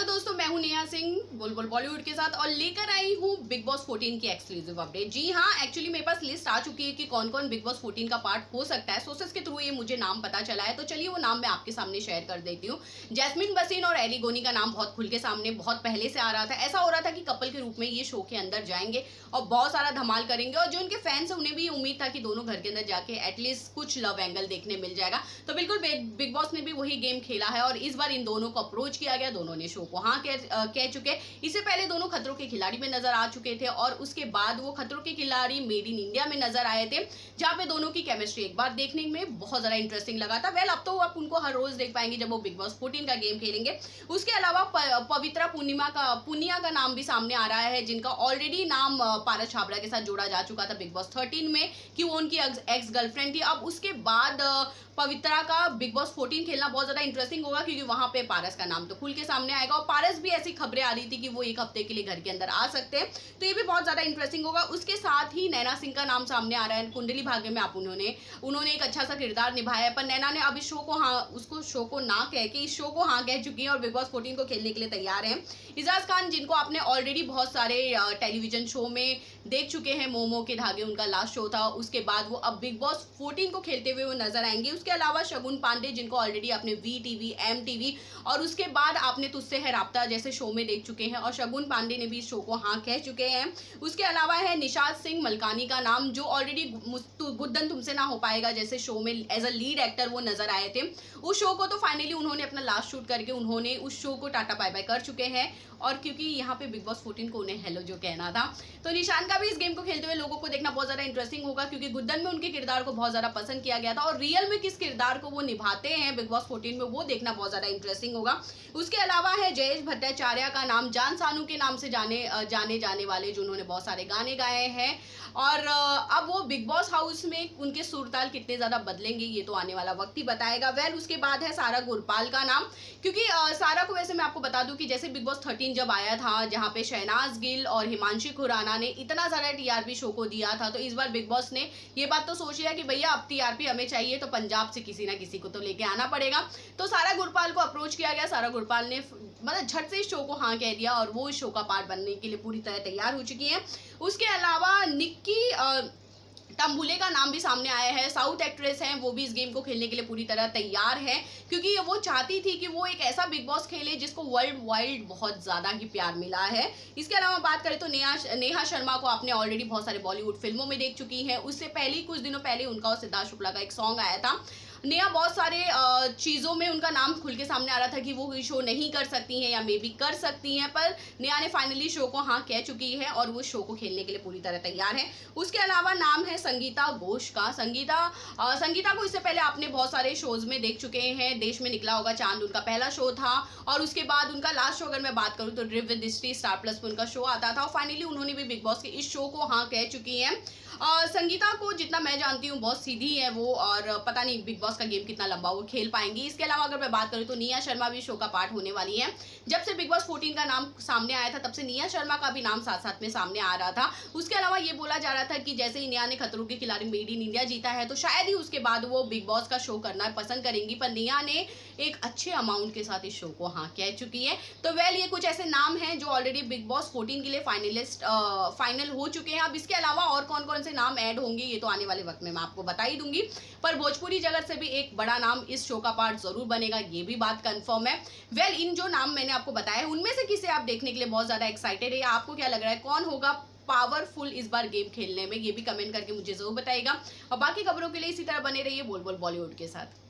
दोस्तों, मैं हूं नेहा सिंह बुलबुल बॉलीवुड के साथ और लेकर आई हूं बिग बॉस 14 की एक्सक्लूसिव अपडेट। जी हां, एक्चुअली मेरे पास लिस्ट आ चुकी है कि कौन कौन बिग बॉस 14 का पार्ट हो सकता है। सोर्सेस के थ्रू ये मुझे नाम पता चला है, तो चलिए वो नाम मैं आपके सामने शेयर कर देती हूँ। जैस्मिन बसीन और एली गोनी का नाम बहुत खुल के सामने बहुत पहले से आ रहा था। ऐसा हो रहा था कि कपल के रूप में ये शो के अंदर जाएंगे और बहुत सारा धमाल करेंगे, और जो उनके फैंस है उन्हें भी उम्मीद था कि दोनों घर के अंदर जाके एटलीस्ट कुछ लव एंगल देखने मिल जाएगा। तो बिल्कुल बिग बॉस ने भी वही गेम खेला है और इस बार इन दोनों को अप्रोच किया गया। दोनों ने शो को हाँ कह चुके। इससे पहले दोनों खतरों के खिलाड़ी में नजर आ चुके थे और उसके बाद वो खतरों के खिलाड़ी मेड इन इंडिया में नजर आए थे, जहां पे दोनों की केमिस्ट्री एक बार देखने में बहुत ज्यादा इंटरेस्टिंग लगा था। वेल, अब तो आप उनको हर रोज देख पाएंगे जब वो बिग बॉस 14 का गेम खेलेंगे। उसके अलावा पवित्रा पुनिया का नाम भी सामने आ रहा है, जिनका ऑलरेडी नाम पारस छाबड़ा के साथ जोड़ा जा चुका था बिग बॉस 13 में कि वो उनकी एक्स गर्लफ्रेंड थी। अब उसके बाद पवित्रा का बिग बॉस 14 खेलना बहुत ज्यादा इंटरेस्टिंग होगा, क्योंकि वहां पे पारस का नाम तो खुल के सामने आएगा और पारस भी ऐसी खबरें आ रही थी कि वो एक हफ्ते के लिए घर के अंदर आ सकते हैं, तो ये भी बहुत ज्यादा इंटरेस्टिंग होगा। उसके साथ ही नैना सिंह का नाम सामने आ रहा है। कुंडली भाग्य में उन्होंने एक अच्छा सा किरदार निभाया है, पर नैना ने अब इस शो को ना कह के इस शो को हाँ कह चुकी है और बिग बॉस 14 को खेलने के लिए तैयार है। इजाज खान, जिनको आपने ऑलरेडी बहुत सारे टेलीविजन शो में देख चुके हैं, मोमो के धागे उनका लास्ट शो था, उसके बाद वो अब बिग बॉस 14 को खेलते हुए वो नजर आएंगे। उसके अलावा शगुन पांडे, जिनको ऑलरेडी आपने वी एमटीवी और उसके बाद आपने तुझसे है राब्ता जैसे शो में देख चुके हैं, और शगुन पांडे ने भी इस शो को हाँ कह चुके हैं। उसके अलावा है निशाद सिंह मलकानी का नाम, जो ऑलरेडी गुद्दन तुमसे ना हो पाएगा जैसे शो में एज अ लीड एक्टर वो नजर आए थे। उस शो को तो फाइनली उन्होंने अपना लास्ट शूट करके उन्होंने उस शो को टाटा बाय बाय कर चुके हैं, और क्योंकि यहाँ पे बिग बॉस 14 को उन्हें हेलो जो कहना था, तो निशान का भी इस गेम को खेलते हुए लोगों को देखना बहुत ज्यादा इंटरेस्टिंग होगा, क्योंकि गुद्दन में उनके किरदार को बहुत ज्यादा पसंद किया गया था और रियल में किस किरदार को वो निभाते हैं बिग बॉस 14 में वो देखना बहुत ज्यादा इंटरेस्टिंग होगा। उसके अलावा है जयेश भट्टाचार्य का नाम, जान सानू के नाम से जाने वाले, जो उन्होंने बहुत सारे गाने गाए हैं, और अब वो बिग बॉस हाउस में उनके सुरताल कितने ज्यादा बदलेंगे ये तो आने वाला वक्त ही बताएगा। वेल, उसके बाद है सारा गुरपाल का नाम, क्योंकि सारा को वैसे मैं आपको बता दूं कि जैसे बिग बॉस 13 जब आया था, जहां पे शहनाज गिल और हिमांशी खुराना ने इतना ज्यादा टीआरपी शो को दिया था, तो इस बार बिग बॉस ने ये बात तो सोच लिया कि भैया अब टीआरपी हमें चाहिए तो पंजाब से किसी ना किसी को तो लेके आना पड़ेगा। तो सारा गुरपाल को अप्रोच किया गया। सारा गुरपाल ने मतलब झट से इस शो को हाँ कह दिया और वो इस शो का पार्ट बनने के लिए पूरी तरह तैयार हो चुकी है। उसके अलावा निक्की तंबुले का नाम भी सामने आया है। साउथ एक्ट्रेस हैं, वो भी इस गेम को खेलने के लिए पूरी तरह तैयार है, क्योंकि वो चाहती थी कि वो एक ऐसा बिग बॉस खेले जिसको वर्ल्ड वाइड बहुत ज्यादा ही प्यार मिला है। इसके अलावा बात करें तो नेहा शर्मा को आपने ऑलरेडी बहुत सारे बॉलीवुड फिल्मों में देख चुकी हैं। उससे पहले कुछ दिनों पहले उनका और सिद्धार्थ शुक्ला का एक सॉन्ग आया था। नेहा बहुत सारे चीज़ों में उनका नाम खुल के सामने आ रहा था कि वो शो नहीं कर सकती हैं या मे बी कर सकती हैं, पर नेहा ने फाइनली शो को हाँ कह चुकी है और वो शो को खेलने के लिए पूरी तरह तैयार है। उसके अलावा नाम है संगीता घोष का। संगीता को इससे पहले आपने बहुत सारे शोज में देख चुके हैं। देश में निकला होगा चांद उनका पहला शो था, और उसके बाद उनका लास्ट शो अगर मैं बात करूँ तो ड्रिव विद हिस्ट्री स्टार प्लस पर उनका शो आता था, और फाइनली उन्होंने भी बिग बॉस के इस शो को हाँ कह चुकी हैं। संगीता को जितना मैं जानती हूँ बहुत सीधी है वो, और पता नहीं बिग बॉस का गेम कितना लंबा वो खेल पाएंगी। इसके अलावा अगर मैं बात करूँ तो निया शर्मा भी शो का पार्ट होने वाली है। जब से बिग बॉस 14 का नाम सामने आया था तब से निया शर्मा का भी नाम साथ साथ में सामने आ रहा था। उसके अलावा ये बोला जा रहा था कि जैसे ही निया ने खतरों के खिलाड़ी मेड इन इंडिया जीता है तो शायद ही उसके बाद वो बिग बॉस का शो करना पसंद करेंगी, पर निया ने एक अच्छे अमाउंट के साथ इस शो को हाँ कह चुकी है। तो वेल, ये कुछ ऐसे नाम हैं जो ऑलरेडी बिग बॉस 14 के लिए फाइनल हो चुके हैं। अब इसके अलावा और कौन कौन से नाम ऐड होंगे ये तो आने वाले वक्त में मैं आपको बता ही दूंगी, पर भोजपुरी जगत से भी एक बड़ा नाम इस शो का पार्ट जरूर बनेगा, ये भी बात कंफर्म है। वेल, इन जो नाम मैंने आपको बताया है उनमें से किसे आप देखने के लिए बहुत ज्यादा एक्साइटेड है, या आपको क्या लग रहा है कौन होगा पावरफुल इस बार गेम खेलने में, ये भी कमेंट करके मुझे जरूर बताइएगा। और बाकी खबरों के लिए इसी तरह बने रहिए बुलबुल बॉलीवुड के साथ।